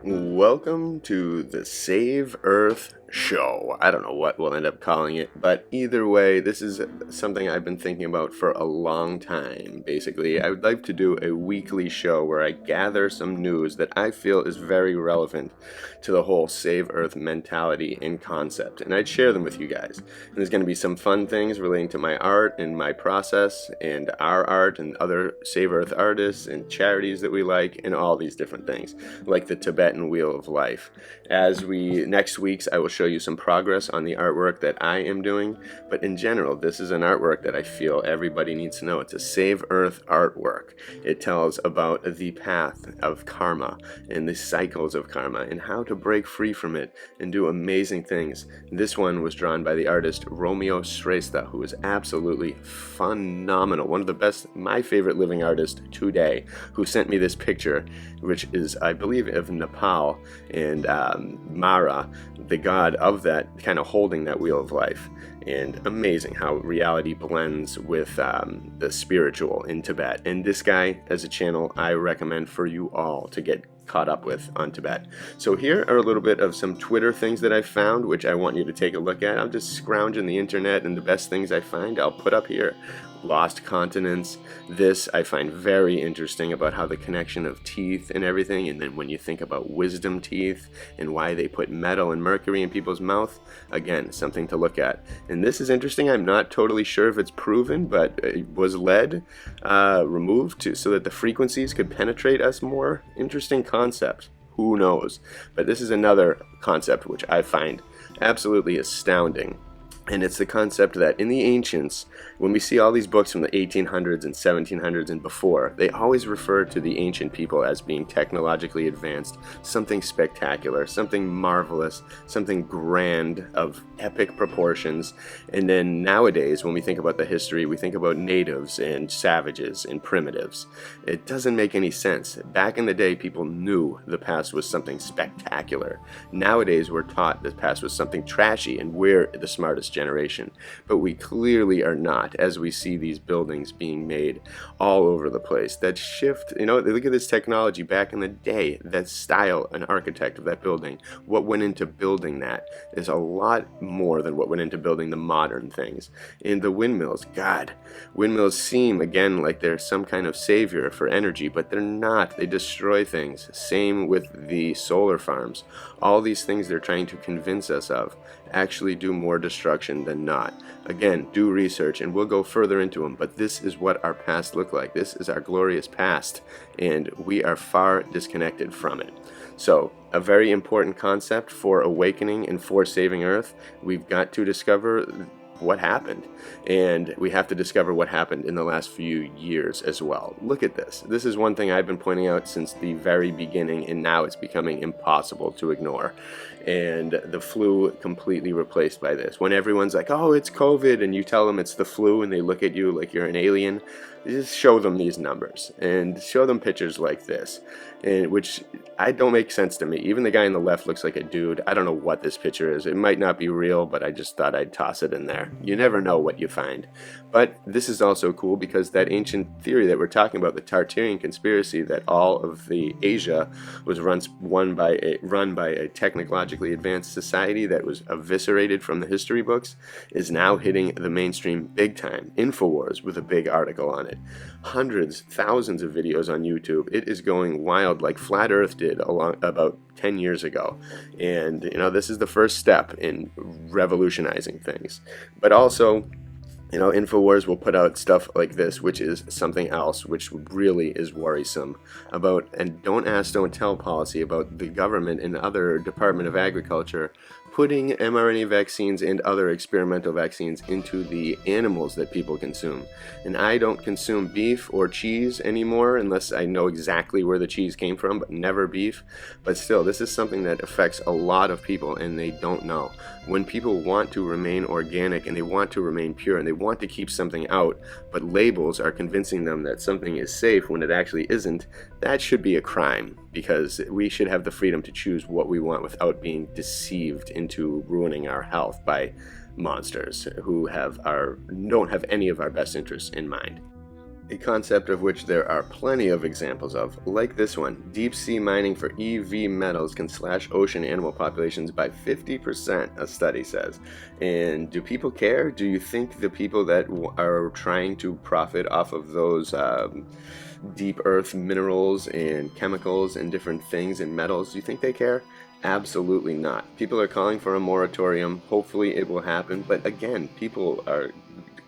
Welcome to the Save Earth show. I don't know what we'll end up calling it, but either way, this is something I've been thinking about for a long time. Basically, I would like to do a weekly show where I gather some news that I feel is very relevant to the whole Save Earth mentality and concept, and I'd share them with you guys. And there's going to be some fun things relating to my art and my process and our art and other Save Earth artists and charities that we like and all these different things, like the Tibetan Wheel of Life. Next week's, I will show you some progress on the artwork that I am doing, but in general, this is an artwork that I feel everybody needs to know. It's a Save Earth artwork. It tells about the path of karma and the cycles of karma and how to break free from it and do amazing things. This one was drawn by the artist Romeo Shrestha, who is absolutely phenomenal. One of the best, my favorite living artist today, who sent me this picture, which is, I believe, of Nepal and Mara, the god of that, kind of holding that wheel of life. And amazing how reality blends with the spiritual in Tibet. And this guy, as a channel, I recommend for you all to get caught up with on Tibet. So here are a little bit of some Twitter things that I found, which I want you to take a look at. I'm just scrounging the internet, and the best things I find, I'll put up here. Lost continents. This I find very interesting about how the connection of teeth and everything, and then when you think about wisdom teeth and why they put metal and mercury in people's mouth, again, something to look at. And this is interesting. I'm not totally sure if it's proven, but it was lead removed so that the frequencies could penetrate us more. Interesting concept. Who knows? But this is another concept which I find absolutely astounding. And it's the concept that in the ancients, when we see all these books from the 1800s and 1700s and before, they always refer to the ancient people as being technologically advanced, something spectacular, something marvelous, something grand of epic proportions. And then nowadays, when we think about the history, we think about natives and savages and primitives. It doesn't make any sense. Back in the day, people knew the past was something spectacular. Nowadays, we're taught the past was something trashy and we're the smartest generation, but we clearly are not, as we see these buildings being made all over the place. That shift, look at this technology back in the day, that style and architect of that building, what went into building that is a lot more than what went into building the modern things. And the windmills, God, windmills seem, again, like they're some kind of savior for energy, but they're not. They destroy things. Same with the solar farms. All these things they're trying to convince us of actually do more destruction than not. Again, do research and we'll go further into them, but this is what our past looked like. This is our glorious past, and we are far disconnected from it. So, a very important concept for awakening and for saving Earth. We've got to discover what happened, and we have to discover what happened in the last few years as well. Look at this. This is one thing I've been pointing out since the very beginning, and now it's becoming impossible to ignore. And the flu completely replaced by this. When everyone's like, oh, it's COVID, and you tell them it's the flu, and they look at you like you're an alien, just show them these numbers and show them pictures like this, and which I don't make sense to me. Even the guy on the left looks like a dude. I don't know what this picture is. It might not be real, but I just thought I'd toss it in there. You never know what you find. But this is also cool because that ancient theory that we're talking about, the Tartarian conspiracy, that all of the Asia was run by a technologically advanced society that was eviscerated from the history books, is now hitting the mainstream big time. InfoWars with a big article on it. Hundreds, thousands of videos on YouTube. It is going wild like Flat Earth did about 10 years ago. And, this is the first step in revolutionizing things. But also, InfoWars will put out stuff like this, which is something else, which really is worrisome about, and don't ask, don't tell policy about the government and other Department of Agriculture putting mRNA vaccines and other experimental vaccines into the animals that people consume. And I don't consume beef or cheese anymore unless I know exactly where the cheese came from, but never beef. But still, this is something that affects a lot of people and they don't know. When people want to remain organic and they want to remain pure and they want to keep something out, but labels are convincing them that something is safe when it actually isn't, that should be a crime, because we should have the freedom to choose what we want without being deceived into ruining our health by monsters who don't have any of our best interests in mind. A concept of which there are plenty of examples of, like this one. Deep sea mining for EV metals can slash ocean animal populations by 50%, a study says. And do people care? Do you think the people that are trying to profit off of those deep earth minerals and chemicals and different things and metals, do you think they care? Absolutely not. People are calling for a moratorium. Hopefully it will happen. But again, people are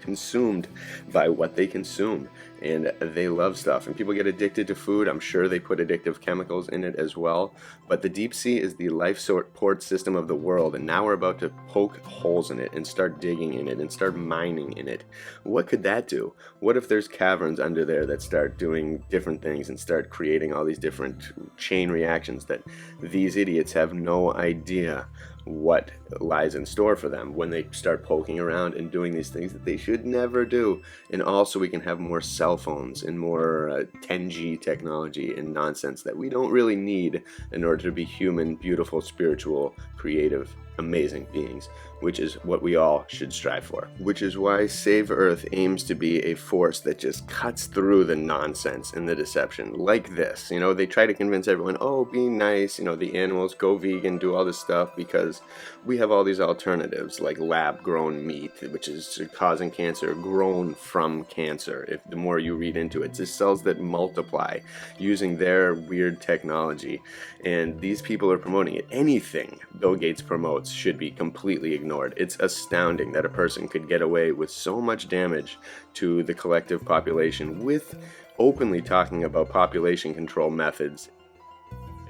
consumed by what they consume, and they love stuff, and people get addicted to food. I'm sure they put addictive chemicals in it as well, but the deep sea is the life support system of the world, and now we're about to poke holes in it and start digging in it and start mining in it. What could that do? What if there's caverns under there that start doing different things and start creating all these different chain reactions that these idiots have no idea what lies in store for them when they start poking around and doing these things that they should never do. And also we can have more cell phones and more 10G technology and nonsense that we don't really need in order to be human, beautiful, spiritual, creative, amazing beings, which is what we all should strive for. Which is why Save Earth aims to be a force that just cuts through the nonsense and the deception. Like this, they try to convince everyone, oh, be nice, the animals, go vegan, do all this stuff, because we have all these alternatives like lab-grown meat, which is causing cancer, grown from cancer. If the more you read into it, it's just cells that multiply using their weird technology, and these people are promoting it. Anything Bill Gates promotes should be completely ignored. It's astounding that a person could get away with so much damage to the collective population with openly talking about population control methods.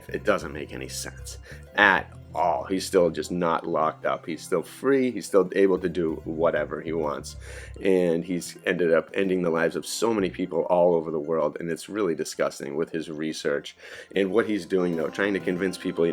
It doesn't make any sense at all. He's still just not locked up. He's still free. He's still able to do whatever he wants. And he's ended up ending the lives of so many people all over the world. And it's really disgusting with his research and what he's doing, though, trying to convince people,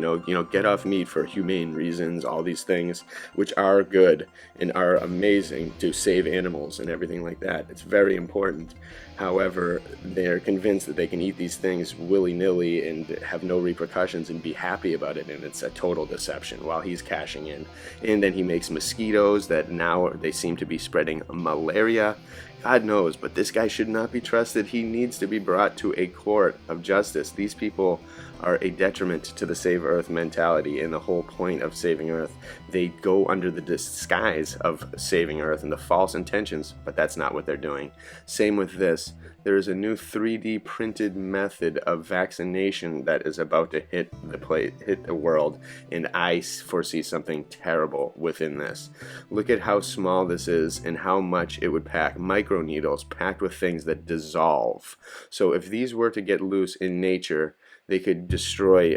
get off meat for humane reasons, all these things, which are good and are amazing to save animals and everything like that. It's very important. However, they're convinced that they can eat these things willy-nilly and have no repercussions and be happy about it, and it's a total deception while he's cashing in. And then he makes mosquitoes that now they seem to be spreading malaria. God knows, but this guy should not be trusted. He needs to be brought to a court of justice. These people are a detriment to the Save Earth mentality and the whole point of saving Earth. They go under the disguise of saving Earth and the false intentions, but that's not what they're doing. Same with this. There is a new 3D printed method of vaccination that is about to hit the world, and I foresee something terrible within this. Look at how small this is and how much it would pack. Microneedles packed with things that dissolve. So if these were to get loose in nature, they could destroy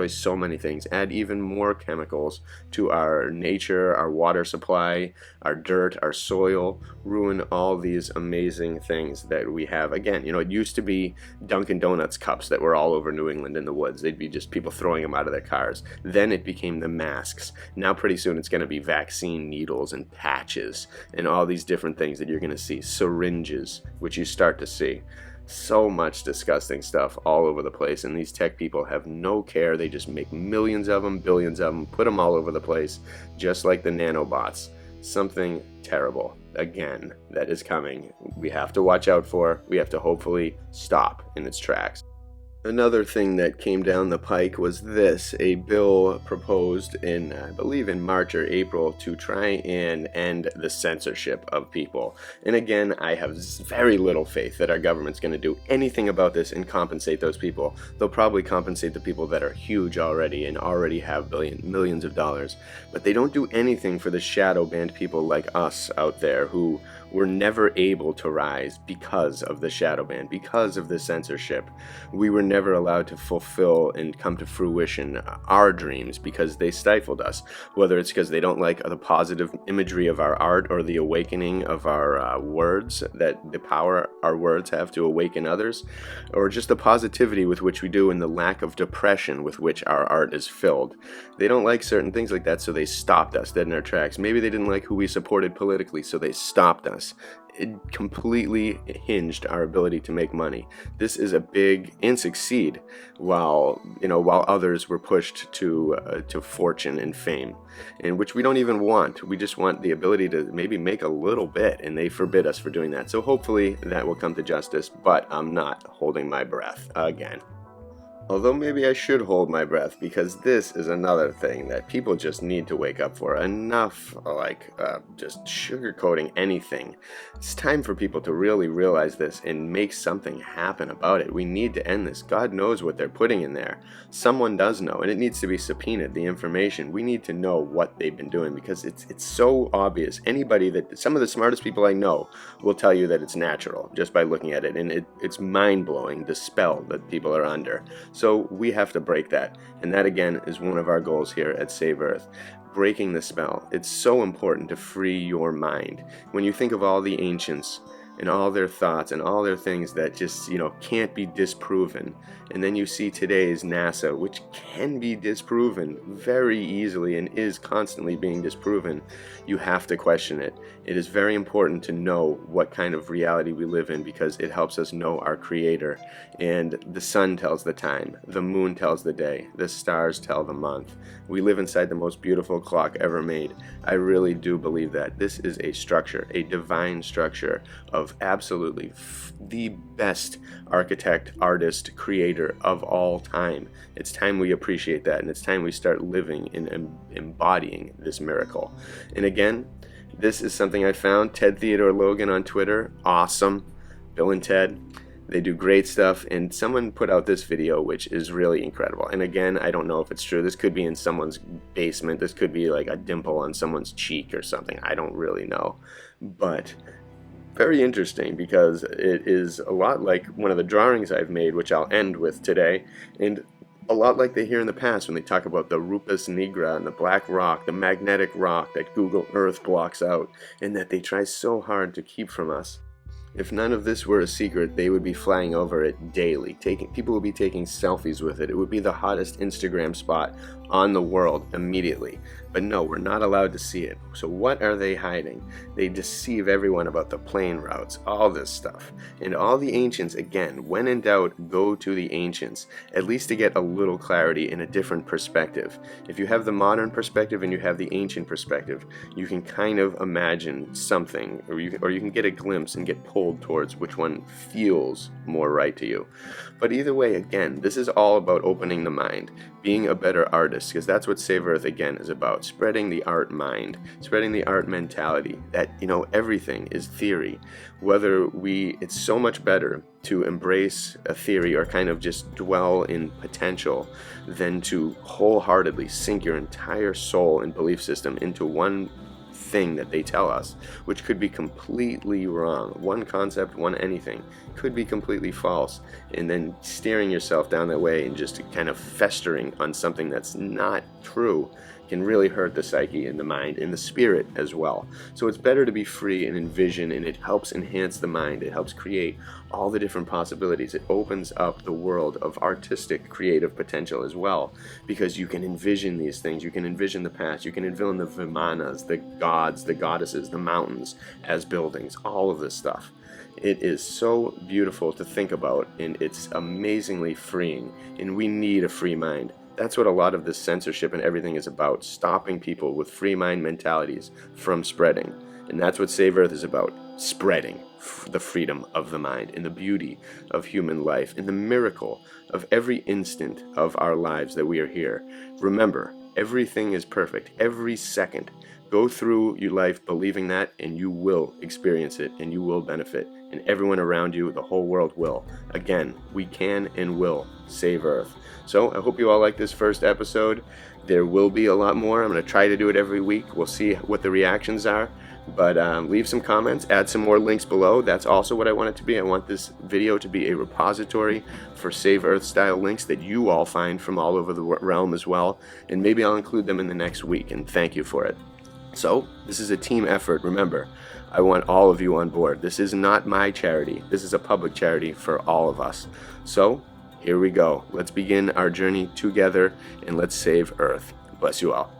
so many things, add even more chemicals to our nature, our water supply, our dirt, our soil, ruin all these amazing things that we have. Again, it used to be Dunkin' Donuts cups that were all over New England in the woods. They'd be just people throwing them out of their cars. Then it became the masks. Now pretty soon it's going to be vaccine needles and patches and all these different things that you're going to see. Syringes, which you start to see. So much disgusting stuff all over the place, and these tech people have no care. They just make millions of them, billions of them, put them all over the place, just like the nanobots. Something terrible, again, that is coming. We have to watch out for. We have to hopefully stop in its tracks. Another thing that came down the pike was this, a bill proposed in, I believe in March or April, to try and end the censorship of people. And again, I have very little faith that our government's going to do anything about this and compensate those people. They'll probably compensate the people that are huge already and already have millions of dollars. But they don't do anything for the shadow banned people like us out there who were never able to rise because of the shadow ban, because of the censorship. We were never allowed to fulfill and come to fruition our dreams because they stifled us, whether it's because they don't like the positive imagery of our art or the awakening of our words, that the power our words have to awaken others, or just the positivity with which we do and the lack of depression with which our art is filled. They don't like certain things like that, so they stopped us dead in our tracks. Maybe they didn't like who we supported politically, so they stopped us. business. It completely hinged our ability to make money. This is a big and succeed while others were pushed to fortune and fame, and which we don't even want. We just want the ability to maybe make a little bit, and they forbid us for doing that. So hopefully that will come to justice, but I'm not holding my breath again. Although maybe I should hold my breath, because this is another thing that people just need to wake up for. Enough just sugarcoating anything. It's time for people to really realize this and make something happen about it. We need to end this. God knows what they're putting in there. Someone does know, and it needs to be subpoenaed, the information. We need to know what they've been doing, because it's so obvious. Some of the smartest people I know will tell you that it's natural just by looking at it, and it's mind-blowing, the spell that people are under. So we have to break that. And that, again, is one of our goals here at Save Earth. Breaking the spell. It's so important to free your mind. When you think of all the ancients and all their thoughts and all their things that just, can't be disproven. And then you see today's NASA, which can be disproven very easily and is constantly being disproven. You have to question it. It is very important to know what kind of reality we live in, because it helps us know our Creator. And the sun tells the time, the moon tells the day, the stars tell the month. We live inside the most beautiful clock ever made. I really do believe that. This is a structure, a divine structure of absolutely the best architect, artist, creator of all time. It's time we appreciate that, and it's time we start living and embodying this miracle. And again, this is something I found. Ted Theodore Logan on Twitter, awesome. Bill and Ted, they do great stuff, and someone put out this video which is really incredible. And again, I don't know if it's true. This could be in someone's basement. This could be like a dimple on someone's cheek or something. I don't really know. But very interesting, because it is a lot like one of the drawings I've made, which I'll end with today, and a lot like they hear in the past when they talk about the Rupus nigra and the black rock, the magnetic rock that Google Earth blocks out, and that they try so hard to keep from us. If none of this were a secret, they would be flying over it daily. People would be taking selfies with it. It would be the hottest Instagram spot on the world immediately. But no, we're not allowed to see it. So what are they hiding? They deceive everyone about the plane routes, all this stuff. And all the ancients, again, when in doubt, go to the ancients, at least to get a little clarity in a different perspective. If you have the modern perspective and you have the ancient perspective, you can kind of imagine something, or you can get a glimpse and get pulled towards which one feels more right to you. But either way, again, this is all about opening the mind, being a better artist, because that's what Save Earth, again, is about. Spreading the art mind, spreading the art mentality, that, everything is theory. It's so much better to embrace a theory or kind of just dwell in potential than to wholeheartedly sink your entire soul and belief system into one thing that they tell us, which could be completely wrong. One concept, one anything could be completely false, and then steering yourself down that way and just kind of festering on something that's not true can really hurt the psyche and the mind and the spirit as well. So it's better to be free and envision, and it helps enhance the mind. It helps create all the different possibilities. It opens up the world of artistic, creative potential as well, because you can envision these things. You can envision the past. You can envision the Vimanas, the gods, the goddesses, the mountains as buildings, all of this stuff. It is so beautiful to think about, and it's amazingly freeing, and we need a free mind. That's what a lot of this censorship and everything is about, stopping people with free mind mentalities from spreading. And that's what Save Earth is about, spreading the freedom of the mind and the beauty of human life and the miracle of every instant of our lives that we are here. Remember, everything is perfect, every second. Go through your life believing that, and you will experience it, and you will benefit, and everyone around you, the whole world will. Again, we can and will save Earth. So I hope you all like this first episode. There will be a lot more. I'm going to try to do it every week. We'll see what the reactions are. But leave some comments, add some more links below. That's also what I want it to be. I want this video to be a repository for Save Earth style links that you all find from all over the realm as well. And maybe I'll include them in the next week, and thank you for it. So, this is a team effort. Remember, I want all of you on board. This is not my charity. This is a public charity for all of us. So, here we go. Let's begin our journey together, and let's save Earth. Bless you all.